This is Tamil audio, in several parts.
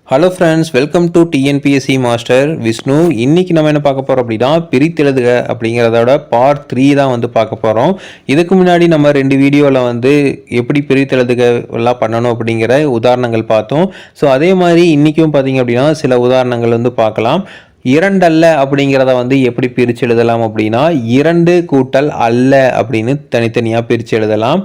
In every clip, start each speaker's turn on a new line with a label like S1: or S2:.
S1: Hello friends, welcome to TNPSC master Vishnu. இன்றைக்கி நம்ம என்ன பார்க்க போகிறோம் அப்படின்னா, பிரித்தெழுதுக அப்படிங்கிறதோட பார்ட் 3 தான் வந்து பார்க்க போகிறோம். இதுக்கு முன்னாடி நம்ம 2 வீடியோவில் வந்து எப்படி பிரித்தெழுதுக எல்லாம் பண்ணணும் அப்படிங்கிற உதாரணங்கள் பார்த்தோம். ஸோ அதே மாதிரி இன்றைக்கும் பார்த்திங்க அப்படின்னா சில உதாரணங்கள் வந்து பார்க்கலாம். 2 அல்ல அப்படிங்கிறத வந்து எப்படி பிரித்து எழுதலாம் அப்படின்னா, 2 கூட்டல் அல்ல அப்படின்னு தனித்தனியாக பிரித்து எழுதலாம்.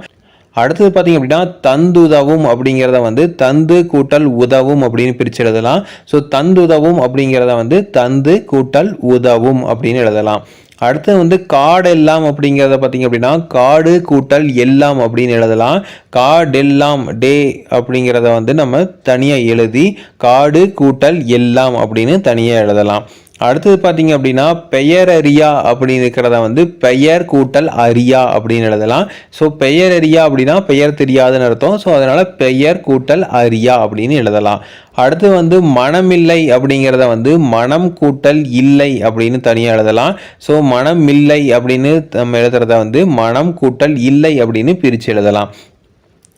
S1: அடுத்தது பார்த்திங்க அப்படின்னா, தந்துதவும் அப்படிங்கிறத வந்து தந்து கூட்டல் உதவும் அப்படின்னு பிரித்து எழுதலாம். ஸோ தந்துதவும் அப்படிங்கிறத வந்து தந்து கூட்டல் உதவும் அப்படின்னு எழுதலாம். அடுத்து வந்து காடெல்லாம் அப்படிங்கிறத பார்த்திங்க அப்படின்னா, காடு கூட்டல் எல்லாம் அப்படின்னு எழுதலாம். காடெல்லாம் டே அப்படிங்கிறத வந்து நம்ம தனியாக எழுதி காடு கூட்டல் எல்லாம் அப்படின்னு தனியாக எழுதலாம். அடுத்தது பார்த்திங்க அப்படின்னா, பெயரறியா அப்படின்னு இருக்கிறத வந்து பெயர் கூட்டல் அரியா அப்படின்னு எழுதலாம். ஸோ பெயரறியா அப்படின்னா பெயர் தெரியாதுன்னு அர்த்தம். ஸோ அதனால் பெயர் கூட்டல் அரியா அப்படின்னு எழுதலாம். அடுத்து வந்து மனமில்லை அப்படிங்கிறத வந்து மனம் கூட்டல் இல்லை அப்படின்னு தனியாக எழுதலாம். ஸோ மனமில்லை அப்படின்னு நம்ம எழுதுறத வந்து மனம் கூட்டல் இல்லை அப்படின்னு பிரித்து எழுதலாம்.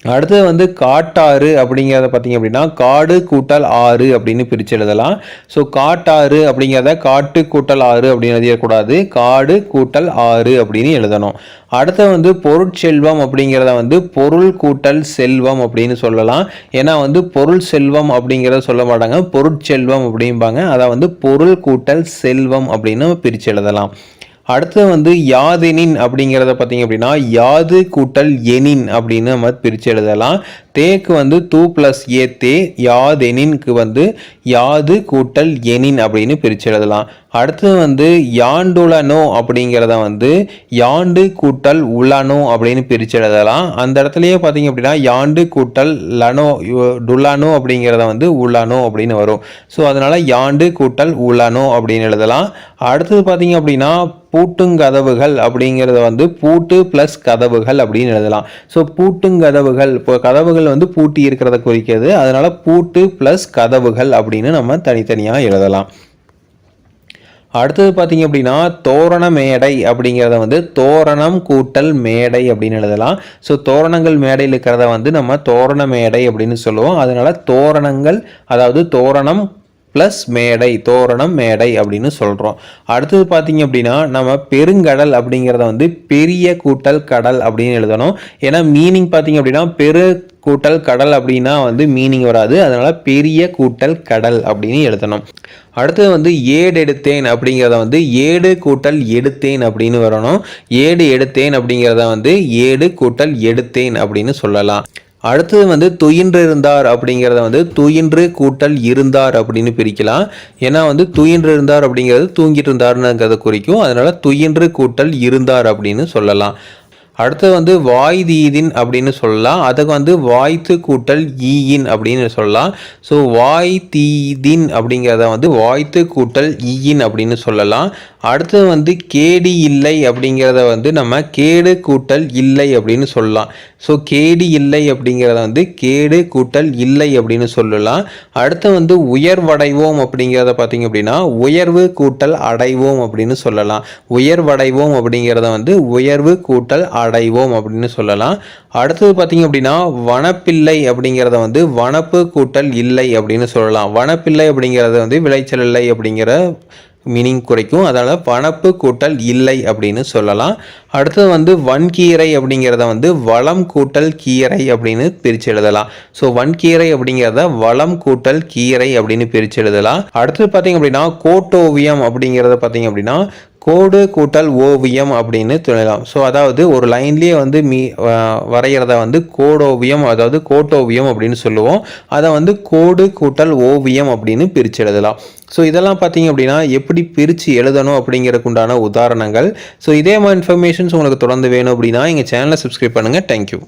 S1: அடுத்தது வந்து காட்டாறு அப்படிங்கிறத பார்த்திங்க அப்படின்னா, காடு கூட்டல் ஆறு அப்படின்னு பிரித்து எழுதலாம். ஸோ காட்டாறு அப்படிங்கிறத காட்டு கூட்டல் ஆறு அப்படின்னு எழுதக்கூடாது, காடு கூட்டல் ஆறு அப்படின்னு எழுதணும். அடுத்து வந்து பொருட்செல்வம் அப்படிங்கிறத வந்து பொருள் கூட்டல் செல்வம் அப்படின்னு சொல்லலாம். ஏன்னா வந்து பொருள் செல்வம் அப்படிங்கிறத சொல்ல மாட்டாங்க, பொருட்செல்வம் அப்படிம்பாங்க. அதை வந்து பொருள் கூட்டல் செல்வம் அப்படின்னு பிரித்து எழுதலாம். அடுத்து வந்து யாதெனின் அப்படிங்கிறத பார்த்திங்க அப்படின்னா, யாது கூட்டல் எனின் அப்படின்னு நம்ம பிரித்து எழுதலாம். தேக்கு வந்து தூ ப்ளஸ் ஏ தே, யாதெனின்க்கு வந்து யாது கூட்டல் எனின் அப்படின்னு பிரித்து எழுதலாம். அடுத்து வந்து யாண்டுலனோ அப்படிங்கிறத வந்து யாண்டு கூட்டல் உலனோ அப்படின்னு பிரித்து எழுதலாம். அந்த இடத்துலையே பார்த்திங்க அப்படின்னா, யாண்டு கூட்டல் லனோ டுலனோ அப்படிங்கிறத வந்து உலனோ அப்படின்னு வரும். ஸோ அதனால் யாண்டு கூட்டல் உலனோ அப்படின்னு எழுதலாம். அடுத்தது பார்த்திங்க அப்படின்னா, பூட்டுங்கதவுகள் அப்படிங்கிறத வந்து பூட்டு ப்ளஸ் கதவுகள் அப்படின்னு எழுதலாம். ஸோ பூட்டுங்கதவுகள், இப்போ கதவுகள் வந்து பூட்டி இருக்கிறத குறிக்கிறது. அதனால் பூட்டு ப்ளஸ் கதவுகள் அப்படின்னு நம்ம தனித்தனியாக எழுதலாம். அடுத்தது பார்த்திங்க அப்படின்னா, தோரண மேடை அப்படிங்கிறத வந்து தோரணம் கூட்டல் மேடை அப்படின்னு எழுதலாம். ஸோ தோரணங்கள் மேடையில் இருக்கிறத வந்து நம்ம தோரண மேடை அப்படின்னு சொல்லுவோம். அதனால் தோரணங்கள், அதாவது தோரணம் ப்ளஸ் மேடை, தோரணம் மேடை அப்படின்னு சொல்கிறோம். அடுத்தது பார்த்திங்க அப்படின்னா, நம்ம பெருங்கடல் அப்படிங்கிறத வந்து பெரிய கூட்டல் கடல் அப்படின்னு எழுதணும். ஏன்னா மீனிங் பார்த்திங்க அப்படின்னா, பெரு கூட்டல் கடல் அப்படின்னா வந்து மீனிங் வராது. அதனால் பெரிய கூட்டல் கடல் அப்படின்னு எழுதணும். அடுத்தது வந்து ஏடு எடுத்தேன் அப்படிங்கிறத வந்து ஏடு கூட்டல் எடுத்தேன் அப்படின்னு வரணும். ஏடு எடுத்தேன் அப்படிங்கிறத வந்து ஏடு கூட்டல் எடுத்தேன் அப்படின்னு சொல்லலாம். அடுத்தது வந்து துயின்று இருந்தார் அப்படிங்கிறத வந்து துயின்று கூட்டல் இருந்தார் அப்படின்னு பிரிக்கலாம். ஏன்னா வந்து துயின்று இருந்தார் அப்படிங்கிறது தூங்கிட்டு இருந்தாருங்கிறத குறிக்கும். அதனால் துயின்று கூட்டல் இருந்தார் அப்படின்னு சொல்லலாம். அடுத்தது வந்து வாய் தீதின் அப்படின்னு சொல்லலாம். அதுக்கு வந்து வாய்த்து கூட்டல் ஈயின் அப்படின்னு சொல்லலாம். ஸோ வாய் தீதின் அப்படிங்கிறத வந்து வாய்த்து கூட்டல் ஈயின் அப்படின்னு சொல்லலாம். அடுத்தது வந்து கேடி இல்லை அப்படிங்கிறத வந்து நம்ம கேடு கூட்டல் இல்லை அப்படின்னு சொல்லலாம். ஸோ கேடி இல்லை அப்படிங்கிறத வந்து கேடு கூட்டல் இல்லை அப்படின்னு சொல்லலாம். அடுத்து வந்து உயர்வடைவோம் அப்படிங்கிறத பார்த்திங்க அப்படின்னா, உயர்வு கூட்டல் அடைவோம் அப்படின்னு சொல்லலாம். உயர்வடைவோம் அப்படிங்கிறத வந்து உயர்வு கூட்டல் அடைவோம் அப்படின்னு சொல்லலாம். அடுத்தது பார்த்திங்க அப்படின்னா, வனப்பில்லை அப்படிங்கிறத வந்து வனப்பு கூட்டல் இல்லை அப்படின்னு சொல்லலாம். வனப்பில்லை அப்படிங்கிறத வந்து விளைச்சல் இல்லை அப்படிங்கிற மீனிங் குறைக்கும். அதனால் வனப்பு கூட்டல் இல்லை அப்படின்னு சொல்லலாம். அடுத்தது வந்து வன்கீரை அப்படிங்கிறத வந்து வளம் கூட்டல் கீரை அப்படின்னு பிரித்து எழுதலாம். ஸோ வன்கீரை அப்படிங்கிறத வளம் கூட்டல் கீரை அப்படின்னு பிரித்து எழுதலாம். அடுத்தது பார்த்திங்க அப்படின்னா, கோட்டோவியம் அப்படிங்கிறத பார்த்திங்க அப்படின்னா கோடு கூட்டல் ஓவியம் அப்படின்னு சொல்லலாம். ஸோ அதாவது ஒரு லைன்லேயே வந்து வரைகிறத வந்து கோடோவியம், அதாவது கோட்டோவியம் அப்படின்னு சொல்லுவோம். அதை வந்து கோடு கூட்டல் ஓவியம் அப்படின்னு பிரித்து எழுதலாம். ஸோ இதெல்லாம் பார்த்திங்க அப்படின்னா எப்படி பிரித்து எழுதணும் அப்படிங்கிறதுக்கு உண்டான உதாரணங்கள். ஸோ இதே மாதிரி இன்ஃபர்மேஷன்ஸ் உங்களுக்கு தொடர்ந்து வேணும் அப்படின்னா எங்கள் சேனலை சப்ஸ்கிரைப் பண்ணுங்கள். தேங்க்யூ.